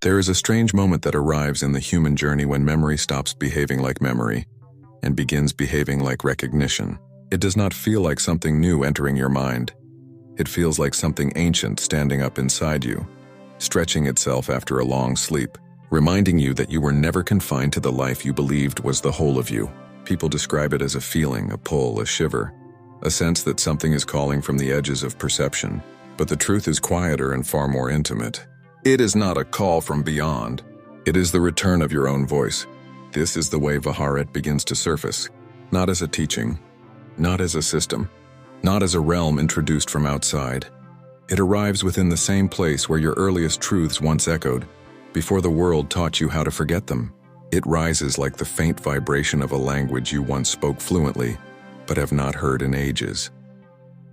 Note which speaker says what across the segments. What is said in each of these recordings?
Speaker 1: There is a strange moment that arrives in the human journey when memory stops behaving like memory and begins behaving like recognition. It does not feel like something new entering your mind. It feels like something ancient standing up inside you, stretching itself after a long sleep, reminding you that you were never confined to the life you believed was the whole of you. People describe it as a feeling, a pull, a shiver, a sense that something is calling from the edges of perception. But the truth is quieter and far more intimate. It is not a call from beyond. It is the return of your own voice. This is the way Va Haret begins to surface, not as a teaching, not as a system, not as a realm introduced from outside. It arrives within the same place where your earliest truths once echoed, before the world taught you how to forget them. It rises like the faint vibration of a language you once spoke fluently, but have not heard in ages.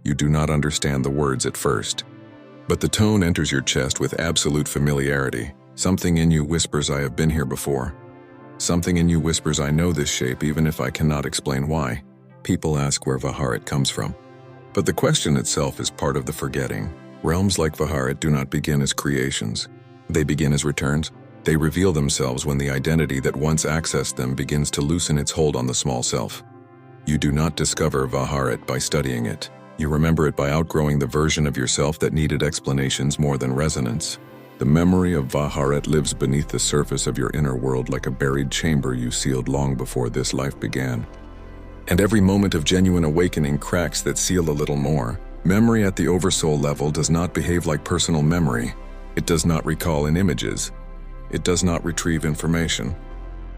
Speaker 1: You do not understand the words at first, but the tone enters your chest with absolute familiarity. Something in you whispers, "I have been here before." Something in you whispers, "I know this shape even if I cannot explain why." People ask where Va Haret comes from, but the question itself is part of the forgetting. Realms like Va Haret do not begin as creations. They begin as returns. They reveal themselves when the identity that once accessed them begins to loosen its hold on the small self. You do not discover Va Haret by studying it. You remember it by outgrowing the version of yourself that needed explanations more than resonance. The memory of Va Haret lives beneath the surface of your inner world like a buried chamber you sealed long before this life began. And every moment of genuine awakening cracks that seal a little more. Memory at the Oversoul level does not behave like personal memory. It does not recall in images. It does not retrieve information.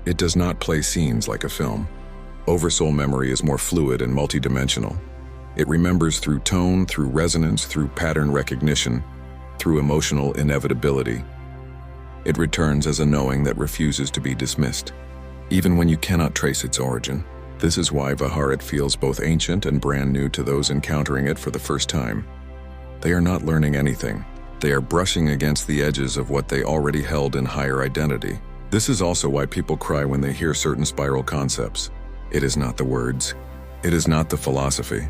Speaker 1: It does not play scenes like a film. Oversoul memory is more fluid and multidimensional. It remembers through tone, through resonance, through pattern recognition, through emotional inevitability. It returns as a knowing that refuses to be dismissed, even when you cannot trace its origin. This is why Va Haret feels both ancient and brand new to those encountering it for the first time. They are not learning anything. They are brushing against the edges of what they already held in higher identity. This is also why people cry when they hear certain spiral concepts. It is not the words. It is not the philosophy.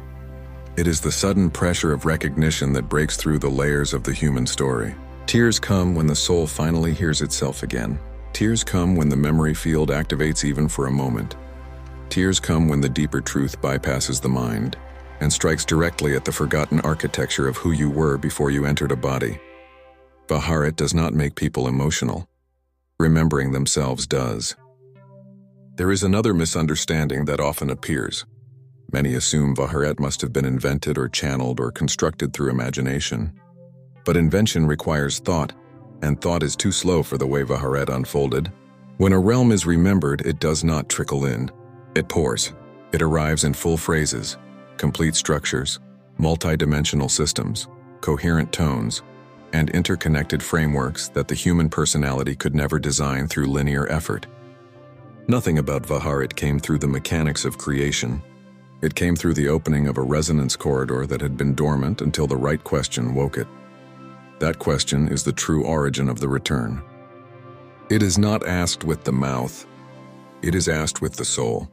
Speaker 1: It is the sudden pressure of recognition that breaks through the layers of the human story. Tears come when the soul finally hears itself again. Tears come when the memory field activates even for a moment. Tears come when the deeper truth bypasses the mind and strikes directly at the forgotten architecture of who you were before you entered a body. Va Haret does not make people emotional. Remembering themselves does. There is another misunderstanding that often appears. Many assume Va Haret must have been invented or channeled or constructed through imagination. But invention requires thought, and thought is too slow for the way Va Haret unfolded. When a realm is remembered, it does not trickle in. It pours. It arrives in full phrases, complete structures, multi-dimensional systems, coherent tones, and interconnected frameworks that the human personality could never design through linear effort. Nothing about Va Haret came through the mechanics of creation. It came through the opening of a resonance corridor that had been dormant until the right question woke it. That question is the true origin of the return. It is not asked with the mouth. It is asked with the soul.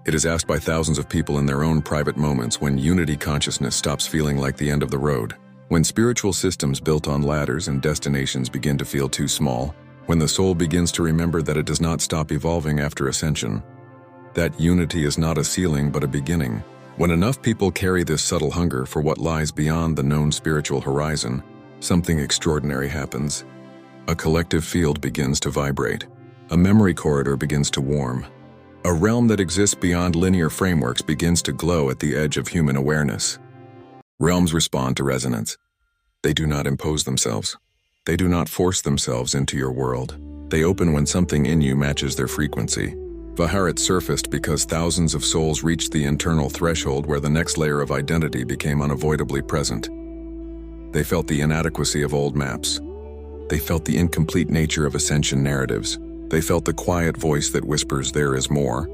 Speaker 1: It is asked by thousands of people in their own private moments when unity consciousness stops feeling like the end of the road. When spiritual systems built on ladders and destinations begin to feel too small. When the soul begins to remember that it does not stop evolving after ascension. That unity is not a ceiling but a beginning. When enough people carry this subtle hunger for what lies beyond the known spiritual horizon, something extraordinary happens. A collective field begins to vibrate. A memory corridor begins to warm. A realm that exists beyond linear frameworks begins to glow at the edge of human awareness. Realms respond to resonance. They do not impose themselves. They do not force themselves into your world. They open when something in you matches their frequency. Va Haret surfaced because thousands of souls reached the internal threshold where the next layer of identity became unavoidably present. They felt the inadequacy of old maps. They felt the incomplete nature of ascension narratives. They felt the quiet voice that whispers there is more,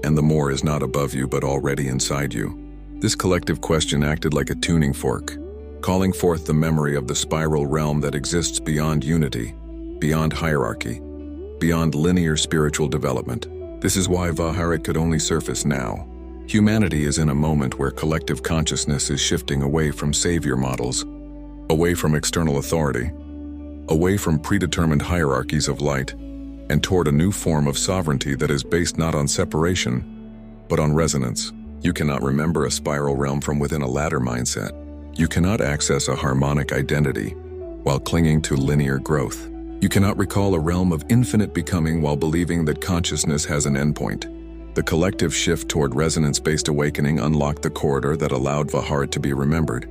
Speaker 1: and the more is not above you but already inside you. This collective question acted like a tuning fork, calling forth the memory of the spiral realm that exists beyond unity, beyond hierarchy, beyond linear spiritual development. This is why Va Haret could only surface now. Humanity is in a moment where collective consciousness is shifting away from savior models, away from external authority, away from predetermined hierarchies of light, and toward a new form of sovereignty that is based not on separation, but on resonance. You cannot remember a spiral realm from within a ladder mindset. You cannot access a harmonic identity while clinging to linear growth. You cannot recall a realm of infinite becoming while believing that consciousness has an endpoint. The collective shift toward resonance-based awakening unlocked the corridor that allowed Va Haret to be remembered.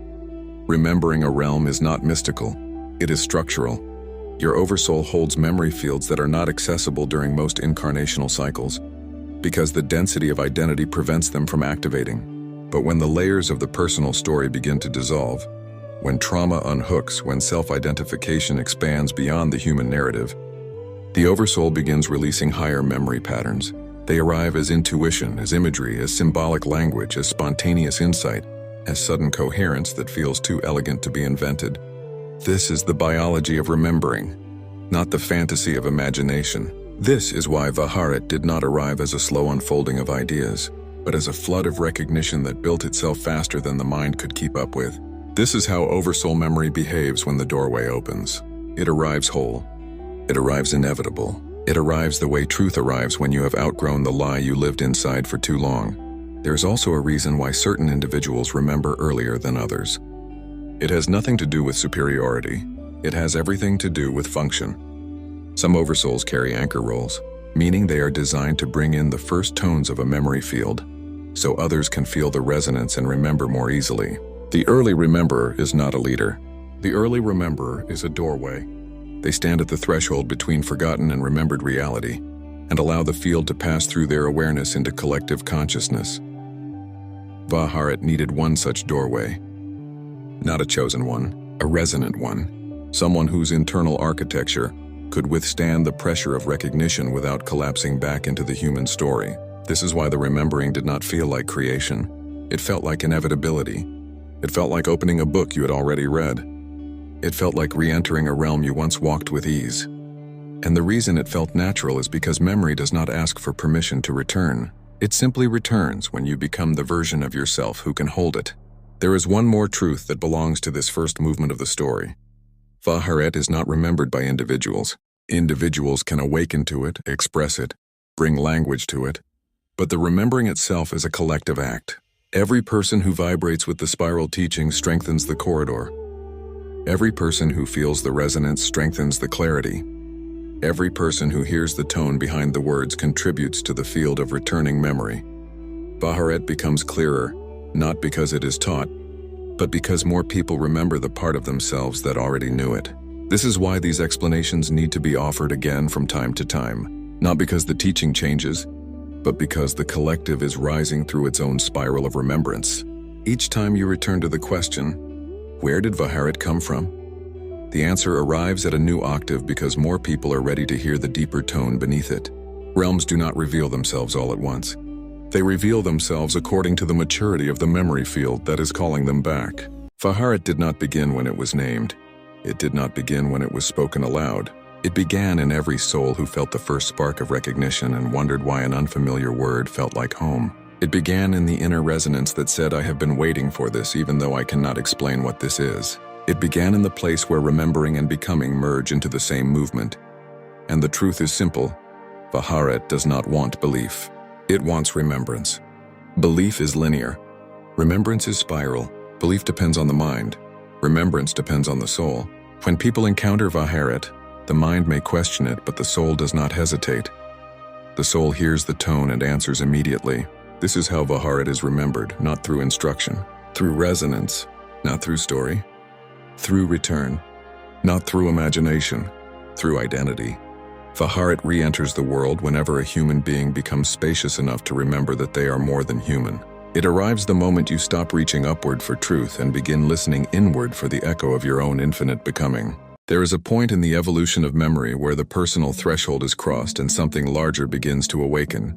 Speaker 1: Remembering a realm is not mystical, it is structural. Your Oversoul holds memory fields that are not accessible during most incarnational cycles, because the density of identity prevents them from activating. But when the layers of the personal story begin to dissolve, when trauma unhooks, when self-identification expands beyond the human narrative, the Oversoul begins releasing higher memory patterns. They arrive as intuition, as imagery, as symbolic language, as spontaneous insight, as sudden coherence that feels too elegant to be invented. This is the biology of remembering, not the fantasy of imagination. This is why Va Haret did not arrive as a slow unfolding of ideas, but as a flood of recognition that built itself faster than the mind could keep up with. This is how Oversoul memory behaves when the doorway opens. It arrives whole. It arrives inevitable. It arrives the way truth arrives when you have outgrown the lie you lived inside for too long. There's also a reason why certain individuals remember earlier than others. It has nothing to do with superiority. It has everything to do with function. Some Oversouls carry anchor roles, meaning they are designed to bring in the first tones of a memory field, so others can feel the resonance and remember more easily. The early rememberer is not a leader. The early rememberer is a doorway. They stand at the threshold between forgotten and remembered reality, and allow the field to pass through their awareness into collective consciousness. Va Haret needed one such doorway. Not a chosen one, a resonant one. Someone whose internal architecture could withstand the pressure of recognition without collapsing back into the human story. This is why the remembering did not feel like creation. It felt like inevitability. It felt like opening a book you had already read. It felt like re-entering a realm you once walked with ease. And the reason it felt natural is because memory does not ask for permission to return. It simply returns when you become the version of yourself who can hold it. There is one more truth that belongs to this first movement of the story. Va Haret is not remembered by individuals. Individuals can awaken to it, express it, bring language to it, but the remembering itself is a collective act. Every person who vibrates with the spiral teaching strengthens the corridor. Every person who feels the resonance strengthens the clarity. Every person who hears the tone behind the words contributes to the field of returning memory. Va Haret becomes clearer, not because it is taught, but because more people remember the part of themselves that already knew it. This is why these explanations need to be offered again from time to time, not because the teaching changes, but because the collective is rising through its own spiral of remembrance. Each time you return to the question, where did Va Haret come from? The answer arrives at a new octave because more people are ready to hear the deeper tone beneath it. Realms do not reveal themselves all at once. They reveal themselves according to the maturity of the memory field that is calling them back. Va Haret did not begin when it was named. It did not begin when it was spoken aloud. It began in every soul who felt the first spark of recognition and wondered why an unfamiliar word felt like home. It began in the inner resonance that said, I have been waiting for this even though I cannot explain what this is. It began in the place where remembering and becoming merge into the same movement. And the truth is simple. Va Haret does not want belief. It wants remembrance. Belief is linear. Remembrance is spiral. Belief depends on the mind. Remembrance depends on the soul. When people encounter Va Haret, the mind may question it, but the soul does not hesitate. The soul hears the tone and answers immediately. This is how Va Haret is remembered, not through instruction. Through resonance, not through story. Through return, not through imagination. Through identity. Va Haret re-enters the world whenever a human being becomes spacious enough to remember that they are more than human. It arrives the moment you stop reaching upward for truth and begin listening inward for the echo of your own infinite becoming. There is a point in the evolution of memory where the personal threshold is crossed and something larger begins to awaken.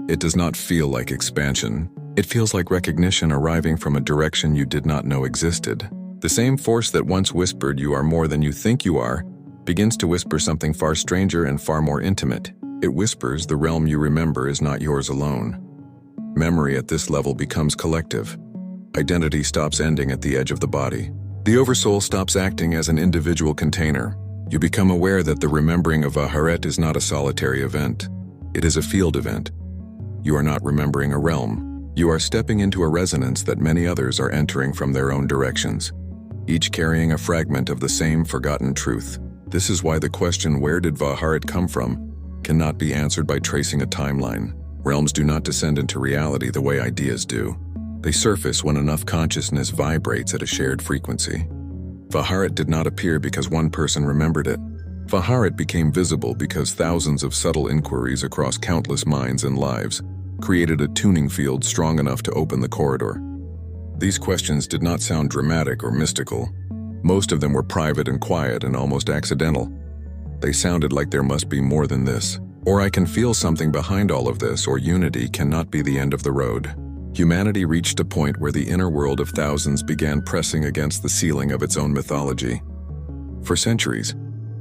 Speaker 1: It does not feel like expansion. It feels like recognition arriving from a direction you did not know existed. The same force that once whispered you are more than you think you are begins to whisper something far stranger and far more intimate. It whispers the realm you remember is not yours alone. Memory at this level becomes collective. Identity stops ending at the edge of the body. The Oversoul stops acting as an individual container. You become aware that the remembering of Va Haret is not a solitary event. It is a field event. You are not remembering a realm. You are stepping into a resonance that many others are entering from their own directions, each carrying a fragment of the same forgotten truth. This is why the question, "Where did Va Haret come from?" cannot be answered by tracing a timeline. Realms do not descend into reality the way ideas do. They surface when enough consciousness vibrates at a shared frequency. Va Haret did not appear because one person remembered it. Va Haret became visible because thousands of subtle inquiries across countless minds and lives created a tuning field strong enough to open the corridor. These questions did not sound dramatic or mystical. Most of them were private and quiet and almost accidental. They sounded like there must be more than this. Or I can feel something behind all of this, or unity cannot be the end of the road. Humanity reached a point where the inner world of thousands began pressing against the ceiling of its own mythology. For centuries,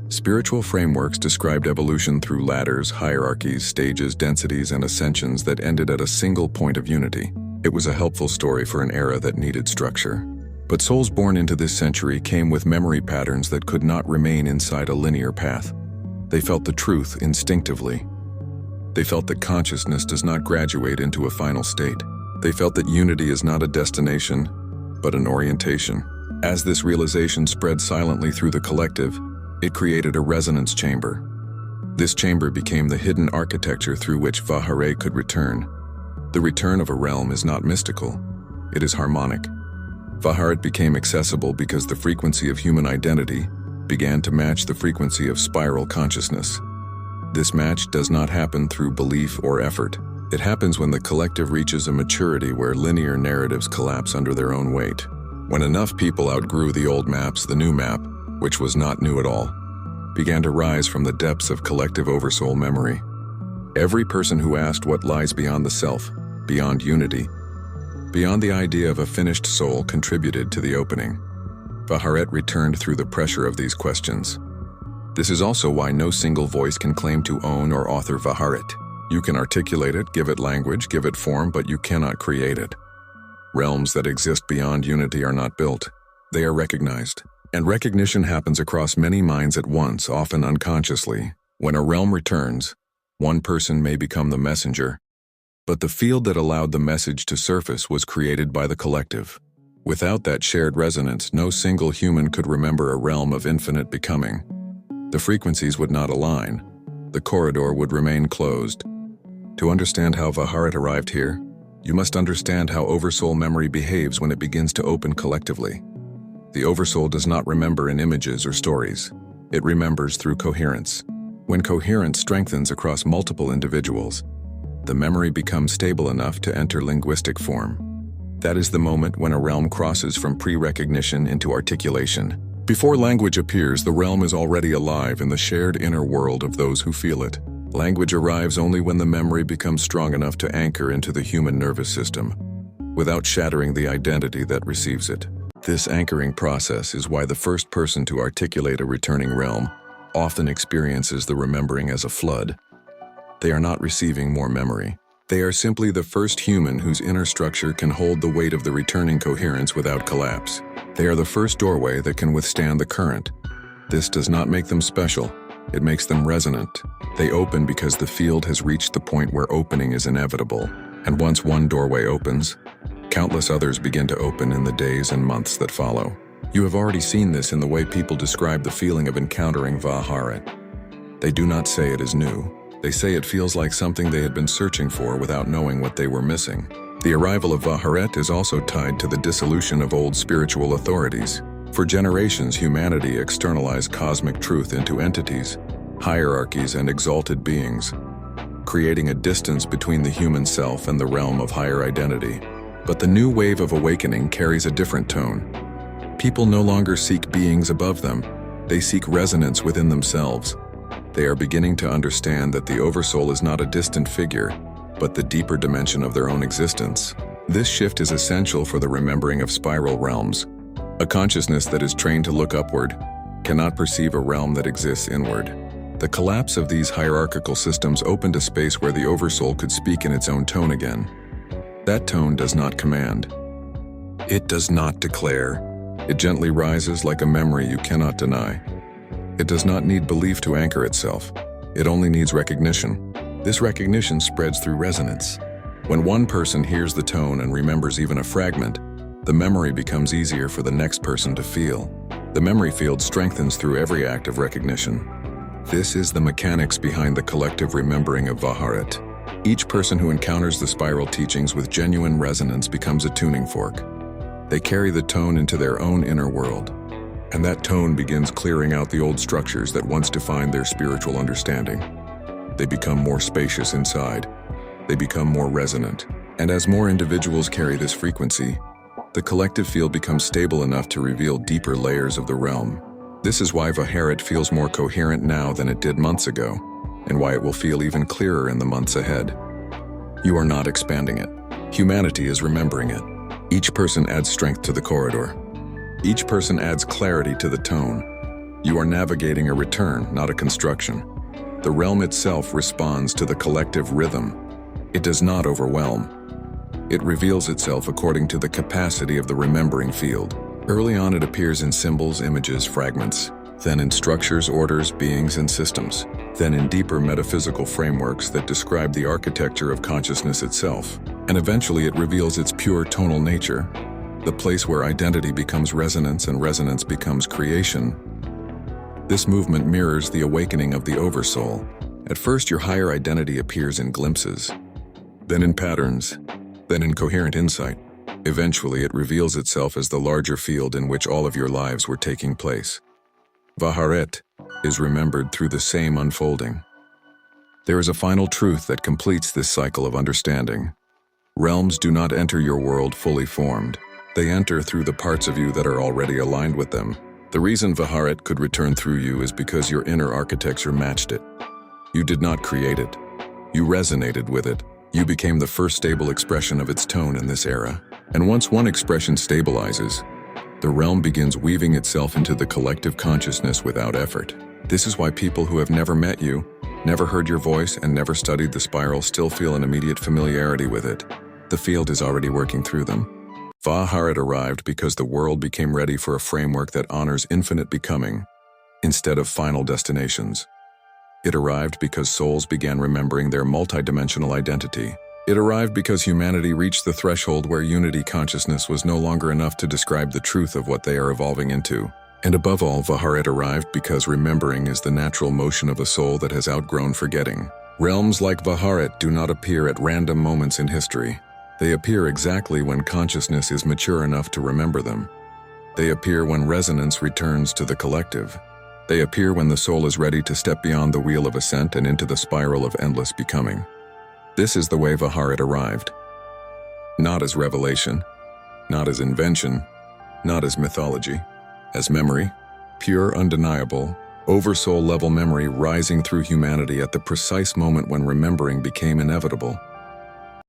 Speaker 1: spiritual frameworks described evolution through ladders, hierarchies, stages, densities, and ascensions that ended at a single point of unity. It was a helpful story for an era that needed structure. But souls born into this century came with memory patterns that could not remain inside a linear path. They felt the truth instinctively. They felt that consciousness does not graduate into a final state. They felt that unity is not a destination, but an orientation. As this realization spread silently through the collective, it created a resonance chamber. This chamber became the hidden architecture through which Va Haret could return. The return of a realm is not mystical, it is harmonic. Va Haret became accessible because the frequency of human identity began to match the frequency of spiral consciousness. This match does not happen through belief or effort. It happens when the collective reaches a maturity where linear narratives collapse under their own weight. When enough people outgrew the old maps, the new map, which was not new at all, began to rise from the depths of collective Oversoul memory. Every person who asked what lies beyond the self, beyond unity, beyond the idea of a finished soul contributed to the opening. Va Haret returned through the pressure of these questions. This is also why no single voice can claim to own or author Va Haret. You can articulate it, give it language, give it form, but you cannot create it. Realms that exist beyond unity are not built. They are recognized. And recognition happens across many minds at once, often unconsciously. When a realm returns, one person may become the messenger, but the field that allowed the message to surface was created by the collective. Without that shared resonance, no single human could remember a realm of infinite becoming. The frequencies would not align. The corridor would remain closed. To understand how Va Haret arrived here, you must understand how Oversoul memory behaves when it begins to open collectively. The Oversoul does not remember in images or stories. It remembers through coherence. When coherence strengthens across multiple individuals, the memory becomes stable enough to enter linguistic form. That is the moment when a realm crosses from pre-recognition into articulation. Before language appears, the realm is already alive in the shared inner world of those who feel it. Language arrives only when the memory becomes strong enough to anchor into the human nervous system, without shattering the identity that receives it. This anchoring process is why the first person to articulate a returning realm often experiences the remembering as a flood. They are not receiving more memory. They are simply the first human whose inner structure can hold the weight of the returning coherence without collapse. They are the first doorway that can withstand the current. This does not make them special. It makes them resonant. They open because the field has reached the point where opening is inevitable. And once one doorway opens, countless others begin to open in the days and months that follow. You have already seen this in the way people describe the feeling of encountering Va Haret. They do not say it is new. They say it feels like something they had been searching for without knowing what they were missing. The arrival of Va Haret is also tied to the dissolution of old spiritual authorities. For generations, humanity externalized cosmic truth into entities, hierarchies, and exalted beings, creating a distance between the human self and the realm of higher identity. But the new wave of awakening carries a different tone. People no longer seek beings above them. They seek resonance within themselves. They are beginning to understand that the Oversoul is not a distant figure, but the deeper dimension of their own existence. This shift is essential for the remembering of spiral realms. A consciousness that is trained to look upward cannot perceive a realm that exists inward. The collapse of these hierarchical systems opened a space where the Oversoul could speak in its own tone again. That tone does not command. It does not declare. It gently rises like a memory you cannot deny. It does not need belief to anchor itself. It only needs recognition. This recognition spreads through resonance. When one person hears the tone and remembers even a fragment, the memory becomes easier for the next person to feel. The memory field strengthens through every act of recognition. This is the mechanics behind the collective remembering of Va Haret. Each person who encounters the spiral teachings with genuine resonance becomes a tuning fork. They carry the tone into their own inner world, and that tone begins clearing out the old structures that once defined their spiritual understanding. They become more spacious inside. They become more resonant. And as more individuals carry this frequency, the collective field becomes stable enough to reveal deeper layers of the realm. This is why Va Haret feels more coherent now than it did months ago, and why it will feel even clearer in the months ahead. You are not expanding it. Humanity is remembering it. Each person adds strength to the corridor. Each person adds clarity to the tone. You are navigating a return, not a construction. The realm itself responds to the collective rhythm. It does not overwhelm. It reveals itself according to the capacity of the remembering field. Early on, it appears in symbols, images, fragments, then in structures, orders, beings, and systems, then in deeper metaphysical frameworks that describe the architecture of consciousness itself. And eventually it reveals its pure tonal nature, the place where identity becomes resonance and resonance becomes creation. This movement mirrors the awakening of the Oversoul. At first, your higher identity appears in glimpses, then in patterns, then in coherent insight. Eventually, it reveals itself as the larger field in which all of your lives were taking place. Va Haret is remembered through the same unfolding. There is a final truth that completes this cycle of understanding. Realms do not enter your world fully formed. They enter through the parts of you that are already aligned with them. The reason Va Haret could return through you is because your inner architecture matched it. You did not create it. You resonated with it. You became the first stable expression of its tone in this era. And once one expression stabilizes, the realm begins weaving itself into the collective consciousness without effort. This is why people who have never met you, never heard your voice, and never studied the spiral still feel an immediate familiarity with it. The field is already working through them. Va Haret arrived because the world became ready for a framework that honors infinite becoming instead of final destinations. It arrived because souls began remembering their multidimensional identity. It arrived because humanity reached the threshold where unity consciousness was no longer enough to describe the truth of what they are evolving into. And above all, Va Haret arrived because remembering is the natural motion of a soul that has outgrown forgetting. Realms like Va Haret do not appear at random moments in history. They appear exactly when consciousness is mature enough to remember them. They appear when resonance returns to the collective. They appear when the soul is ready to step beyond the wheel of ascent and into the spiral of endless becoming. This is the way Va Haret arrived. Not as revelation, not as invention, not as mythology, as memory, pure, undeniable, oversoul-level memory rising through humanity at the precise moment when remembering became inevitable.